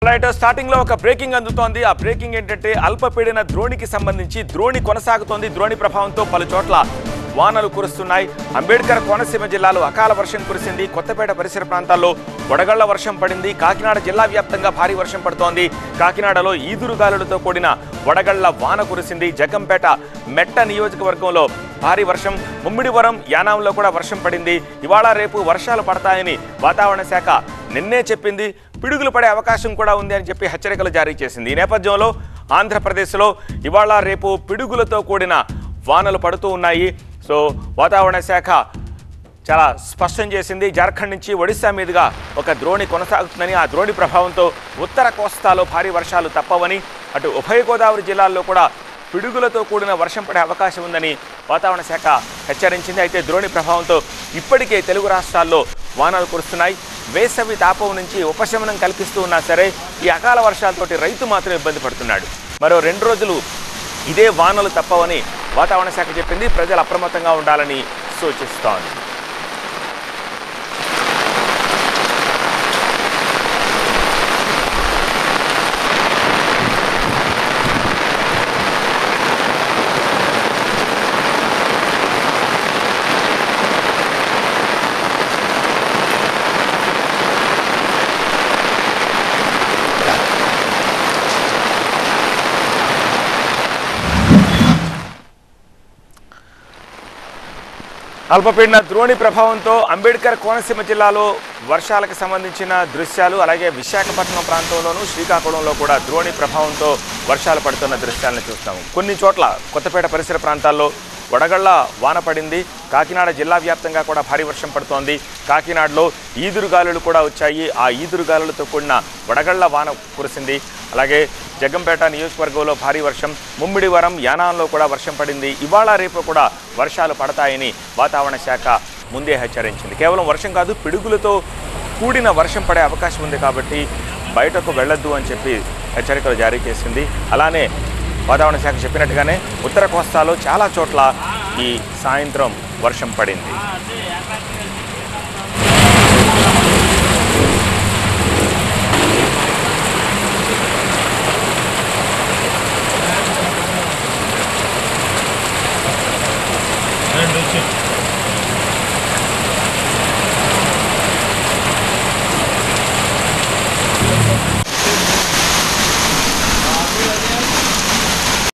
Right starting లో ఒక breaking అందుతోంది. ఆ బ్రేకింగ్ ఏంటంటే అల్పపీడన ద్రోణికి సంబంధించి ద్రోణి కొనసాగుతోంది. ద్రోణి ప్రభావంతో పలు చోట్ల వానలు కురుస్తున్నాయి. అంబేద్కర్ కోనసీమ జిల్లాలో అకాల వర్షం కురిసింది. కొత్తపేట పరిసర ప్రాంతాల్లో వడగళ్ల వర్షం పడింది. కాకినాడ జిల్లా వ్యాప్తంగా భారీ వర్షం పడుతోంది. కాకినాడలో ఈదురుగాలులతో కూడిన వడగళ్ల వాన కురిసింది. జగ్గంపేట మెట్ట నియోజకవర్గంలో భారీ వర్షం. ముమ్మిడివరం యానాంలో కూడా వర్షం పడింది. ఇవాళ రేపు వర్షాలు పడతాయని వాతావరణ శాఖ నిన్నే చెప్పింది. పిడుగులు పడే అవకాశం కూడా ఉంది అని చెప్పి హెచ్చరికలు జారీ చేసింది. ఈ నేపథ్యంలో ఆంధ్రప్రదేశ్లో ఇవాళ రేపు పిడుగులతో కూడిన వానలు పడుతూ ఉన్నాయి. సో వాతావరణ శాఖ చాలా స్పష్టం చేసింది. జార్ఖండ్ నుంచి ఒడిశా మీదుగా ఒక ద్రోణి కొనసాగుతుందని, ఆ ద్రోణి ప్రభావంతో ఉత్తర కోస్తాలో భారీ వర్షాలు తప్పవని, అటు ఉభయ గోదావరి జిల్లాల్లో కూడా పిడుగులతో కూడిన వర్షం పడే అవకాశం ఉందని వాతావరణ శాఖ హెచ్చరించింది. అయితే ద్రోణి ప్రభావంతో ఇప్పటికే తెలుగు రాష్ట్రాల్లో వానలు కురుస్తున్నాయి. వేసవి తాపం నుంచి ఉపశమనం కల్పిస్తూ ఉన్నా సరే ఈ అకాల వర్షాలతోటి రైతు మాత్రం ఇబ్బంది పడుతున్నాడు. మరో 2 రోజులు ఇదే వానలు తప్పవని వాతావరణ శాఖ చెప్పింది. ప్రజలు అప్రమత్తంగా ఉండాలని సూచిస్తోంది. అల్పపీడన ద్రోణి ప్రభావంతో అంబేద్కర్ కోనసీమ జిల్లాలో వర్షాలకు సంబంధించిన దృశ్యాలు, అలాగే విశాఖపట్నం ప్రాంతంలోనూ శ్రీకాకుళంలో కూడా ద్రోణి ప్రభావంతో వర్షాలు పడుతున్న దృశ్యాలను చూస్తాము. కొన్ని చోట్ల కొత్తపేట పరిసర ప్రాంతాల్లో వడగళ్ల వాన పడింది. కాకినాడ జిల్లా వ్యాప్తంగా కూడా భారీ వర్షం పడుతోంది. కాకినాడలో ఈదురుగాలులు కూడా వచ్చాయి. ఆ ఈదురుగాలులతో కూడిన వడగళ్ల వాన కురిసింది. అలాగే జగ్గంపేట నియోజకవర్గంలో భారీ వర్షం. ముమ్మిడివరం యానాంలో కూడా వర్షం పడింది. ఇవాళ రేపు కూడా వర్షాలు పడతాయని వాతావరణ శాఖ ముందే హెచ్చరించింది. కేవలం వర్షం కాదు, పిడుగులతో కూడిన వర్షం పడే అవకాశం ఉంది కాబట్టి బయటకు వెళ్ళొద్దు అని చెప్పి హెచ్చరికలు జారీ చేసింది. అలానే వాతావరణ శాఖ చెప్పినట్టుగానే ఉత్తర కోస్తాలో చాలా చోట్ల ఈ సాయంత్రం వర్షం పడింది.